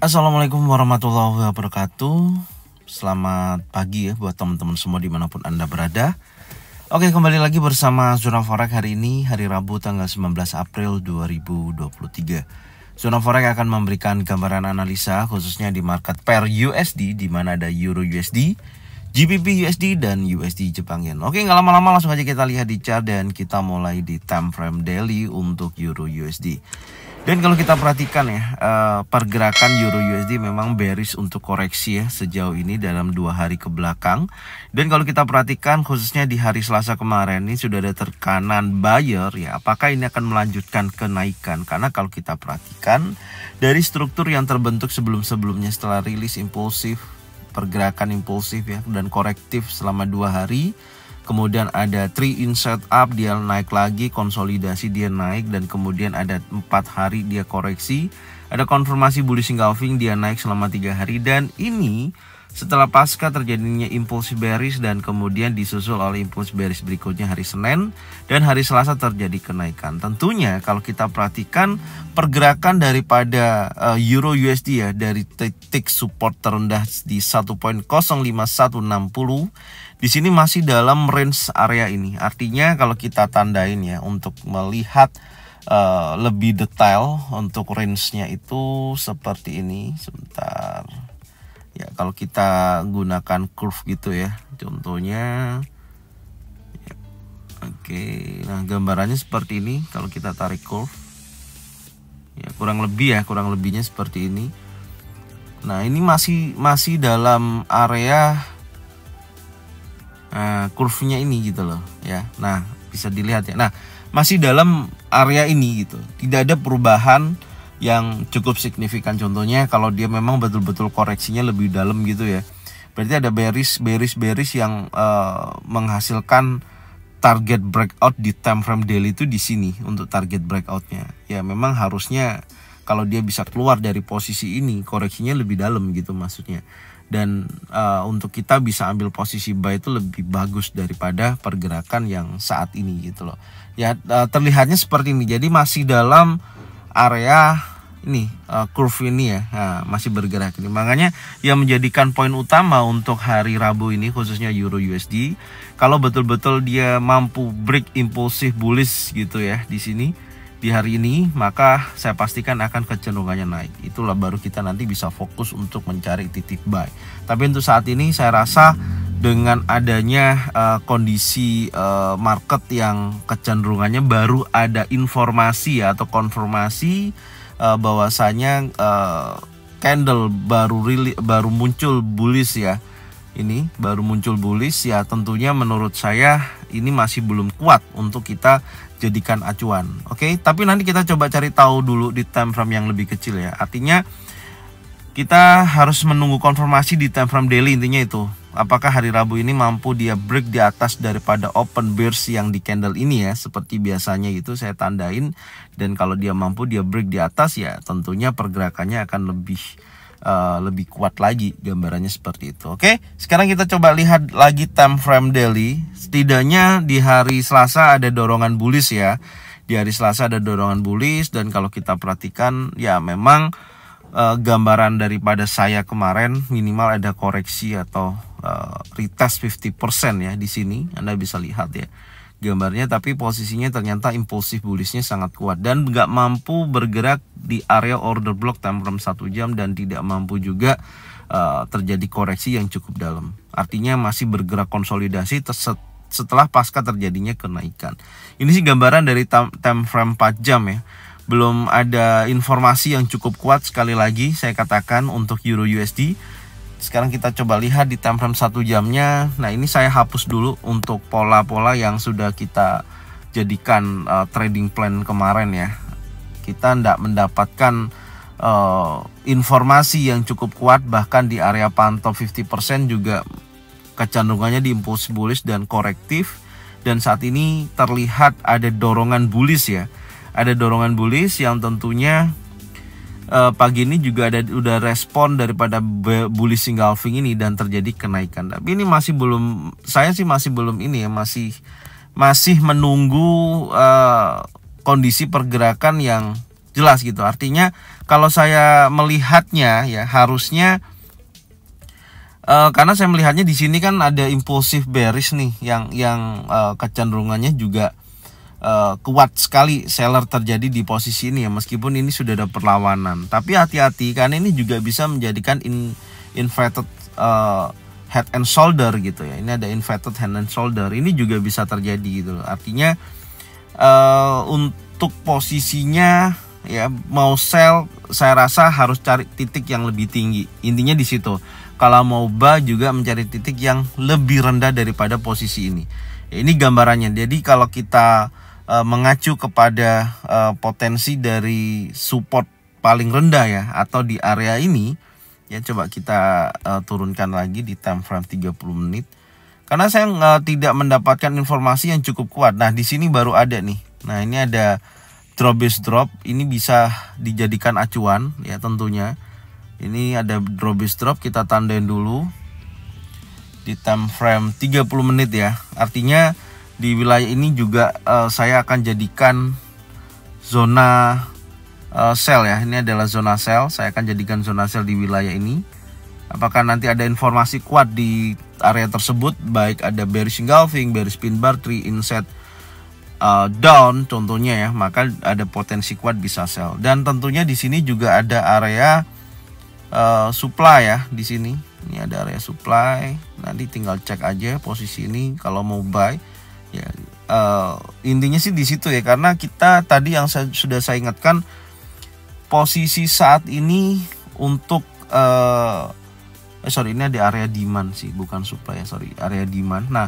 Assalamualaikum warahmatullahi wabarakatuh. Selamat pagi ya buat teman-teman semua dimanapun Anda berada. Oke, kembali lagi bersama Zona Forex hari ini, hari Rabu tanggal 19 April 2023. Zona Forex akan memberikan gambaran analisa khususnya di market pair USD, di mana ada Euro USD, GBP USD, dan USD Jepang Yen. Oke, nggak lama-lama langsung aja kita lihat di chart dan kita mulai di time frame daily untuk Euro USD. Dan kalau kita perhatikan ya, pergerakan Euro USD memang bearish untuk koreksi ya sejauh ini dalam 2 hari ke belakang. Dan kalau kita perhatikan khususnya di hari Selasa kemarin ini sudah ada tekanan buyer ya. Apakah ini akan melanjutkan kenaikan? Karena kalau kita perhatikan dari struktur yang terbentuk sebelum-sebelumnya setelah rilis impulsif, pergerakan impulsif ya dan korektif selama 2 hari. Kemudian ada 3 in setup, dia naik lagi, konsolidasi dia naik, dan kemudian ada 4 hari dia koreksi. Ada konfirmasi bullish engulfing, dia naik selama 3 hari. Dan ini setelah pasca terjadinya impulsi bearish dan kemudian disusul oleh impulsi bearish berikutnya hari Senin. Dan hari Selasa terjadi kenaikan. Tentunya kalau kita perhatikan pergerakan daripada Euro USD ya, dari titik support terendah di 1.05160, di sini masih dalam range area ini. Artinya kalau kita tandain ya untuk melihat lebih detail untuk range-nya itu seperti ini. Sebentar. Ya, kalau kita gunakan curve gitu ya. Contohnya ya, oke. Nah, gambarannya seperti ini kalau kita tarik curve. Ya, kurang lebihnya seperti ini. Nah, ini masih dalam area kurvanya ini gitu loh ya. Nah, bisa dilihat ya. Nah, masih dalam area ini gitu. Tidak ada perubahan yang cukup signifikan. Contohnya kalau dia memang betul-betul koreksinya lebih dalam gitu ya. Berarti ada bearish yang menghasilkan target breakout di time frame daily itu di sini untuk target breakoutnya. Ya, memang harusnya kalau dia bisa keluar dari posisi ini koreksinya lebih dalam gitu maksudnya. Dan untuk kita bisa ambil posisi buy itu lebih bagus daripada pergerakan yang saat ini gitu loh. Ya, terlihatnya seperti ini. Jadi masih dalam area ini curve ini ya. Nah, masih bergerak ini. Makanya yang menjadikan poin utama untuk hari Rabu ini khususnya Euro USD, kalau betul-betul dia mampu break impulsif bullish gitu ya di sini di hari ini, maka saya pastikan akan kecenderungannya naik. Itulah baru kita nanti bisa fokus untuk mencari titik buy. Tapi untuk saat ini saya rasa dengan adanya kondisi market yang kecenderungannya baru ada informasi atau konfirmasi bahwasanya candle baru muncul bullish ya. Ini baru muncul bullish ya, tentunya menurut saya ini masih belum kuat untuk kita jadikan acuan. Oke, tapi nanti kita coba cari tahu dulu di time frame yang lebih kecil ya. Artinya kita harus menunggu konfirmasi di time frame daily, intinya itu. Apakah hari Rabu ini mampu dia break di atas daripada open bearish yang di candle ini ya, seperti biasanya itu saya tandain. Dan kalau dia mampu dia break di atas ya, tentunya pergerakannya akan lebih kuat lagi, gambarannya seperti itu. Oke, sekarang kita coba lihat lagi time frame daily. Setidaknya di hari Selasa ada dorongan bullish ya. Di hari Selasa ada dorongan bullish, dan kalau kita perhatikan ya memang gambaran daripada saya kemarin minimal ada koreksi atau retest 50% ya di sini. Anda bisa lihat ya gambarnya, tapi posisinya ternyata impulsif bullishnya sangat kuat dan nggak mampu bergerak di area order block time frame 1 jam, dan tidak mampu juga terjadi koreksi yang cukup dalam. Artinya masih bergerak konsolidasi setelah pasca terjadinya kenaikan. Ini sih gambaran dari time frame 4 jam ya. Belum ada informasi yang cukup kuat, sekali lagi saya katakan untuk Euro USD. Sekarang kita coba lihat di time frame 1 jamnya. Nah, ini saya hapus dulu untuk pola-pola yang sudah kita jadikan trading plan kemarin ya. Kita tidak mendapatkan informasi yang cukup kuat, bahkan di area pantau 50% juga kecenderungannya di impulse bullish dan korektif. Dan saat ini terlihat ada dorongan bullish ya. Ada dorongan bullish yang tentunya pagi ini juga udah respon daripada bullish engulfing ini dan terjadi kenaikan. Tapi ini masih belum, saya sih masih belum ini ya, masih menunggu kondisi pergerakan yang jelas gitu. Artinya kalau saya melihatnya ya harusnya karena saya melihatnya di sini kan ada impulsif bearish nih yang kecenderungannya juga kuat sekali seller terjadi di posisi ini ya, meskipun ini sudah ada perlawanan. Tapi hati-hati karena ini juga bisa menjadikan inverted head and shoulder gitu ya. Ini ada inverted head and shoulder, ini juga bisa terjadi gitu. Artinya untuk posisinya ya mau sell, saya rasa harus cari titik yang lebih tinggi. Intinya di situ. Kalau mau buy juga mencari titik yang lebih rendah daripada posisi ini. Ya, ini gambarannya. Jadi kalau kita mengacu kepada potensi dari support paling rendah ya, atau di area ini ya, coba kita turunkan lagi di time frame 30 menit. Karena saya tidak mendapatkan informasi yang cukup kuat. Nah, di sini baru ada nih. Nah, ini ada drop base drop, ini bisa dijadikan acuan ya tentunya. Ini ada drop base drop, kita tandain dulu di time frame 30 menit ya. Artinya di wilayah ini juga saya akan jadikan zona sell ya. Ini adalah zona sell. Saya akan jadikan zona sell di wilayah ini. Apakah nanti ada informasi kuat di area tersebut, baik ada bearish engulfing, bearish pin bar, 3 inset down contohnya ya, maka ada potensi kuat bisa sell. Dan tentunya di sini juga ada area supply ya di sini. Ini ada area supply. Nanti tinggal cek aja posisi ini kalau mau buy. Ya, intinya sih di situ ya, karena kita tadi yang sudah saya ingatkan, posisi saat ini untuk ini ada area demand sih, bukan supply ya, area demand. Nah,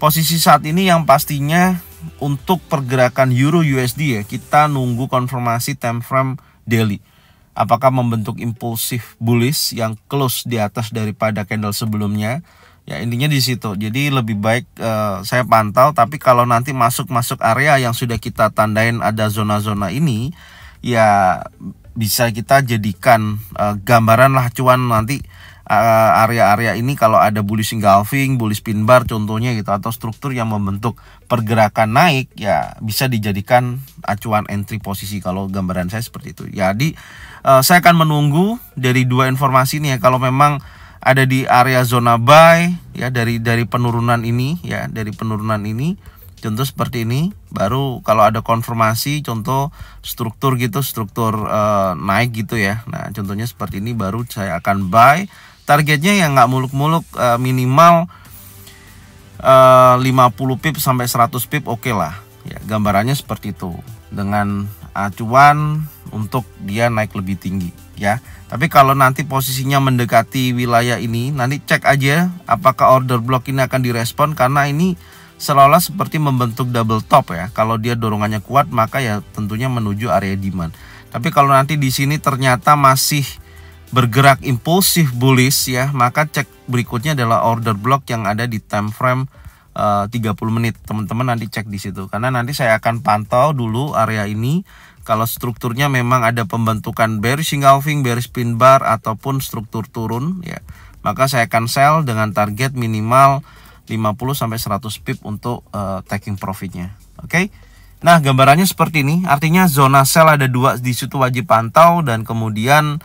posisi saat ini yang pastinya untuk pergerakan Euro USD ya, kita nunggu konfirmasi time frame daily. Apakah membentuk impulsif bullish yang close di atas daripada candle sebelumnya? Ya, intinya di situ. Jadi lebih baik saya pantau. Tapi kalau nanti masuk area yang sudah kita tandain ada zona-zona ini, ya bisa kita jadikan gambaran lah cuan nanti area-area ini kalau ada bullish engulfing, bullish pin bar contohnya gitu, atau struktur yang membentuk pergerakan naik, ya bisa dijadikan acuan entry posisi kalau gambaran saya seperti itu. Jadi saya akan menunggu dari dua informasi ini ya. Kalau memang ada di area zona buy ya dari penurunan ini ya, dari penurunan ini contoh seperti ini, baru kalau ada konfirmasi contoh struktur gitu, struktur naik gitu ya. Nah, contohnya seperti ini baru saya akan buy. Targetnya yang nggak muluk-muluk, minimal 50 pip sampai 100 pip oke lah ya, gambarannya seperti itu dengan acuan untuk dia naik lebih tinggi ya. Tapi kalau nanti posisinya mendekati wilayah ini, nanti cek aja apakah order block ini akan direspon, karena ini seolah-olah seperti membentuk double top ya. Kalau dia dorongannya kuat, maka ya tentunya menuju area demand. Tapi kalau nanti di sini ternyata masih bergerak impulsif bullish ya, maka cek berikutnya adalah order block yang ada di time frame 30 menit. Teman-teman nanti cek di situ, karena nanti saya akan pantau dulu area ini. Kalau strukturnya memang ada pembentukan bearish engulfing, bearish pin bar ataupun struktur turun ya, maka saya akan sell dengan target minimal 50 sampai 100 pip untuk taking profitnya. Oke. Nah, gambarannya seperti ini. Artinya zona sell ada dua di situ, wajib pantau, dan kemudian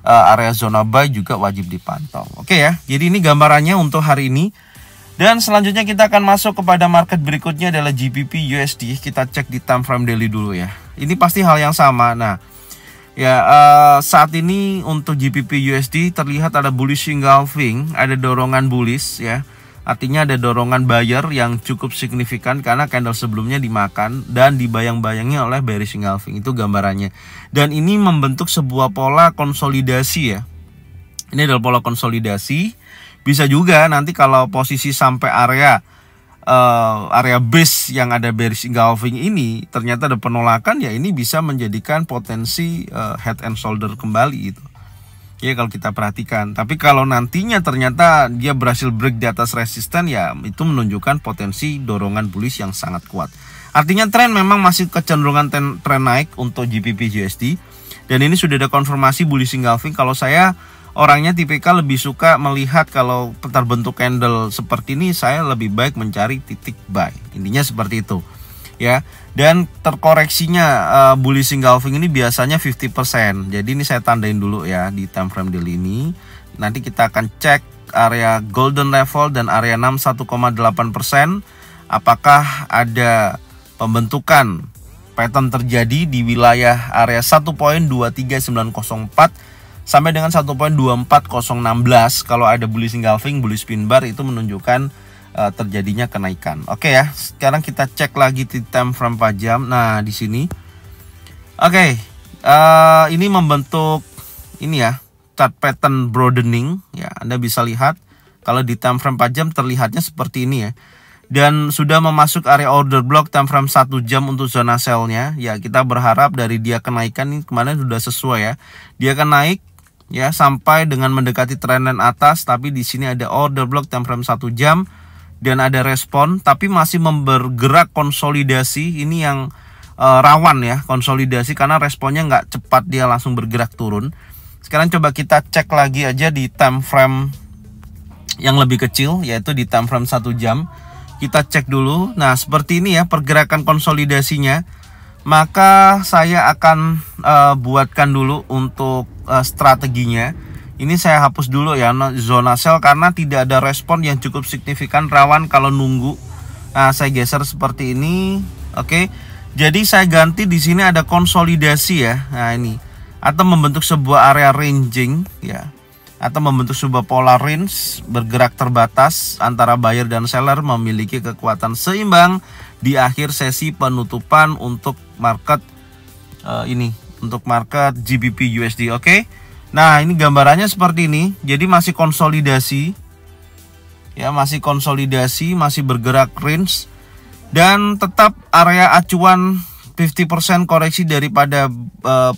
area zona buy juga wajib dipantau. Oke ya. Jadi ini gambarannya untuk hari ini. Dan selanjutnya kita akan masuk kepada market berikutnya adalah GBP USD. Kita cek di time frame daily dulu ya. Ini pasti hal yang sama. Nah, ya saat ini untuk GBP USD terlihat ada bullish engulfing, ada dorongan bullish ya. Artinya ada dorongan buyer yang cukup signifikan karena candle sebelumnya dimakan dan dibayang-bayangi oleh bearish engulfing. Itu gambarannya. Dan ini membentuk sebuah pola konsolidasi ya. Ini adalah pola konsolidasi. Bisa juga nanti kalau posisi sampai area base yang ada bearish engulfing ini ternyata ada penolakan, ya ini bisa menjadikan potensi head and shoulder kembali itu. Ya kalau kita perhatikan. Tapi kalau nantinya ternyata dia berhasil break di atas resisten, ya itu menunjukkan potensi dorongan bullish yang sangat kuat. Artinya tren memang masih kecenderungan tren naik untuk GBP USD. Dan ini sudah ada konfirmasi bullish engulfing. Kalau saya orangnya tipikal lebih suka melihat kalau terbentuk candle seperti ini, saya lebih baik mencari titik buy. Intinya seperti itu. ya. Dan terkoreksinya bullish engulfing ini biasanya 50%. Jadi ini saya tandain dulu ya di time frame daily ini. Nanti kita akan cek area golden level dan area 61,8%. Apakah ada pembentukan pattern terjadi di wilayah area 1.23904 sampai dengan 1.24016. Kalau ada bullish engulfing, bullish pin bar itu menunjukkan terjadinya kenaikan. Oke ya, sekarang kita cek lagi di time frame 4 jam. Nah, di sini. Oke, ini membentuk ini ya, chart pattern broadening ya. Anda bisa lihat kalau di time frame 4 jam terlihatnya seperti ini ya. Dan sudah memasuk area order block time frame 1 jam untuk zona sell-nya. Ya, kita berharap dari dia kenaikan ini kemarin sudah sesuai ya. Dia akan naik ya sampai dengan mendekati trendline atas, tapi di sini ada order block time frame 1 jam dan ada respon, tapi masih bergerak konsolidasi. Ini yang rawan ya, konsolidasi karena responnya nggak cepat, dia langsung bergerak turun. Sekarang coba kita cek lagi aja di time frame yang lebih kecil, yaitu di time frame 1 jam. Kita cek dulu. Nah, seperti ini ya pergerakan konsolidasinya. Maka saya akan buatkan dulu untuk strateginya. Ini saya hapus dulu ya zona sell karena tidak ada respon yang cukup signifikan, rawan kalau nunggu. Nah, saya geser seperti ini. Oke. Jadi saya ganti di sini ada konsolidasi ya. Nah, ini atau membentuk sebuah area ranging ya. Atau membentuk sebuah pola range bergerak terbatas antara buyer dan seller, memiliki kekuatan seimbang di akhir sesi penutupan untuk market untuk market GBP USD. Oke. Nah, ini gambarannya seperti ini. Jadi masih konsolidasi ya, masih konsolidasi, masih bergerak range dan tetap area acuan 50% koreksi daripada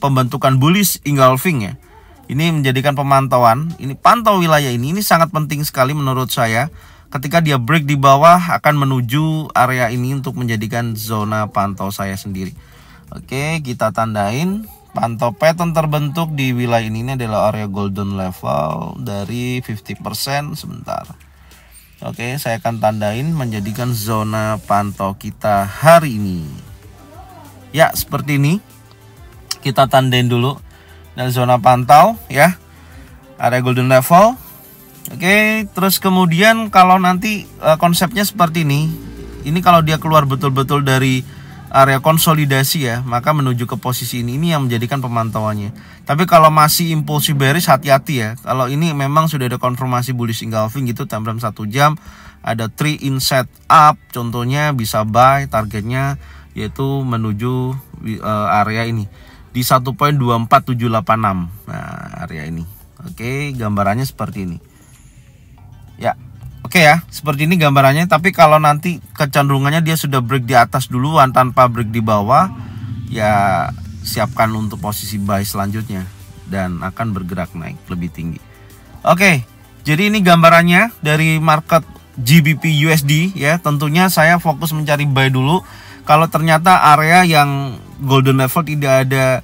pembentukan bullish engulfing ya. Ini menjadikan pemantauan, ini pantau wilayah ini sangat penting sekali menurut saya. Ketika dia break di bawah akan menuju area ini untuk menjadikan zona pantau saya sendiri. Oke, kita tandain pantau pattern terbentuk di wilayah ini adalah area golden level dari 50%. Sebentar. Oke, saya akan tandain menjadikan zona pantau kita hari ini. Ya, seperti ini. Kita tandain dulu. Dan zona pantau ya, area golden level. Oke, terus kemudian kalau nanti konsepnya seperti ini kalau dia keluar betul-betul dari area konsolidasi ya, maka menuju ke posisi ini yang menjadikan pemantauannya. Tapi kalau masih impulsif bearish, hati-hati ya. Kalau ini memang sudah ada konfirmasi bullish engulfing gitu, time frame 1 jam ada 3 in set up, contohnya bisa buy, targetnya yaitu menuju area ini di 1.24786. Nah, area ini. Oke, gambarannya seperti ini. Ya. Oke ya, seperti ini gambarannya. Tapi kalau nanti kecenderungannya dia sudah break di atas duluan tanpa break di bawah, ya siapkan untuk posisi buy selanjutnya dan akan bergerak naik lebih tinggi. Oke. Jadi ini gambarannya dari market GBP USD ya. Tentunya saya fokus mencari buy dulu. Kalau ternyata area yang golden level tidak ada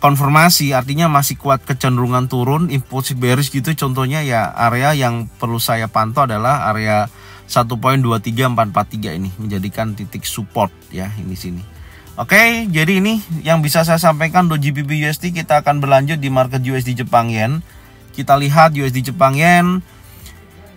konfirmasi, artinya masih kuat kecenderungan turun, impulsif bearish gitu, contohnya ya area yang perlu saya pantau adalah area 1.23443 ini menjadikan titik support ya, ini sini. Oke, jadi ini yang bisa saya sampaikan untuk GBP USD. Kita akan berlanjut di market USD Jepang Yen. Kita lihat USD Jepang Yen.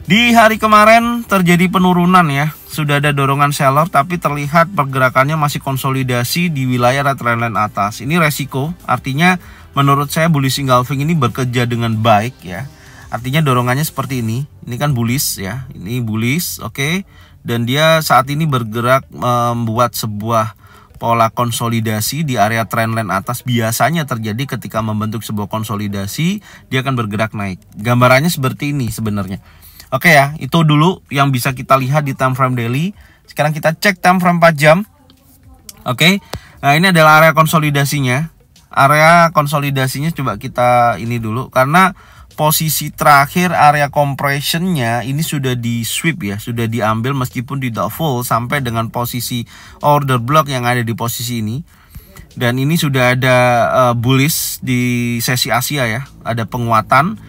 Di hari kemarin terjadi penurunan ya, sudah ada dorongan seller tapi terlihat pergerakannya masih konsolidasi di wilayah trendline atas. Ini resiko, artinya menurut saya bullish engulfing ini bekerja dengan baik ya. Artinya dorongannya seperti ini kan bullish ya, ini bullish, oke. Dan dia saat ini bergerak membuat sebuah pola konsolidasi di area trendline atas. Biasanya terjadi ketika membentuk sebuah konsolidasi, dia akan bergerak naik. Gambarannya seperti ini sebenarnya. Oke ya, itu dulu yang bisa kita lihat di time frame daily. Sekarang kita cek time frame 4 jam. Oke. Nah, ini adalah area konsolidasinya. Area konsolidasinya coba kita ini dulu karena posisi terakhir area compressionnya ini sudah di sweep ya, sudah diambil meskipun tidak full sampai dengan posisi order block yang ada di posisi ini. Dan ini sudah ada bullish di sesi Asia ya, ada penguatan.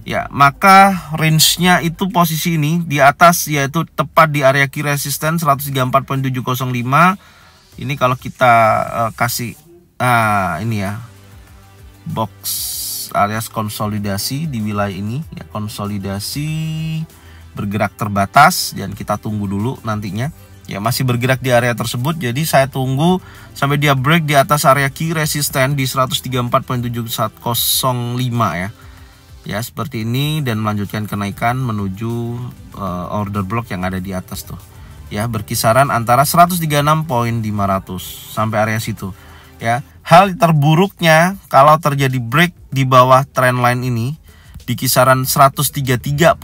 Ya, maka range-nya itu posisi ini di atas, yaitu tepat di area key resistance 134.705 Ini kalau kita kasih ini ya, box alias konsolidasi di wilayah ini ya, konsolidasi bergerak terbatas, dan kita tunggu dulu nantinya ya, masih bergerak di area tersebut. Jadi saya tunggu sampai dia break di atas area key resisten di 134.7105 ya seperti ini, dan melanjutkan kenaikan menuju order block yang ada di atas tuh ya, berkisaran antara 136.500 sampai area situ ya. Hal terburuknya kalau terjadi break di bawah trendline ini di kisaran 133.858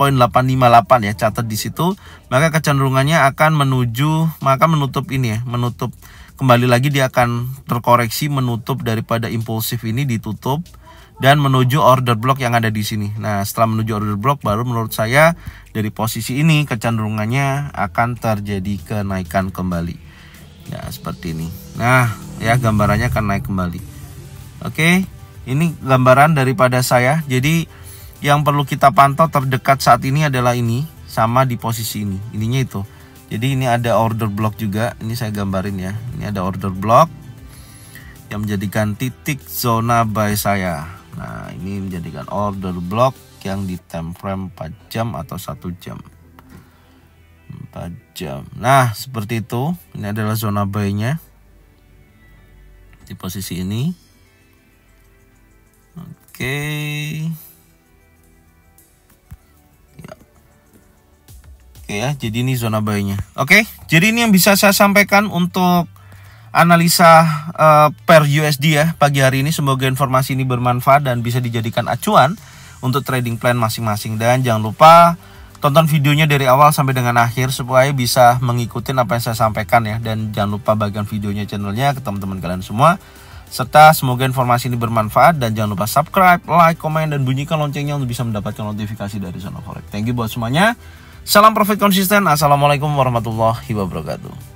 ya, catat di situ, maka kecenderungannya akan menutup ini ya, menutup kembali lagi, dia akan terkoreksi menutup daripada impulsif ini, ditutup dan menuju order block yang ada di sini. Nah, setelah menuju order block baru menurut saya dari posisi ini kecenderungannya akan terjadi kenaikan kembali. Ya, seperti ini. Nah, ya gambarannya akan naik kembali. Oke, ini gambaran daripada saya. Jadi yang perlu kita pantau terdekat saat ini adalah ini, sama di posisi ini. Ininya itu. Jadi ini ada order block juga. Ini saya gambarin ya. Ini ada order block yang menjadikan titik zona buy saya. Nah, ini menjadikan order block yang di time frame 4 jam atau 1 jam. 4 jam. Nah, seperti itu. Ini adalah zona buy-nya di posisi ini. Oke. Oke ya, jadi ini zona buy-nya. Oke, jadi ini yang bisa saya sampaikan untuk analisa per USD ya pagi hari ini. Semoga informasi ini bermanfaat dan bisa dijadikan acuan untuk trading plan masing-masing. Dan jangan lupa tonton videonya dari awal sampai dengan akhir supaya bisa mengikuti apa yang saya sampaikan ya. Dan jangan lupa bagikan videonya channelnya ke teman-teman kalian semua. Serta semoga informasi ini bermanfaat, dan jangan lupa subscribe, like, komen, dan bunyikan loncengnya untuk bisa mendapatkan notifikasi dari Zona Forex. Thank you buat semuanya. Salam profit konsisten. Assalamualaikum warahmatullahi wabarakatuh.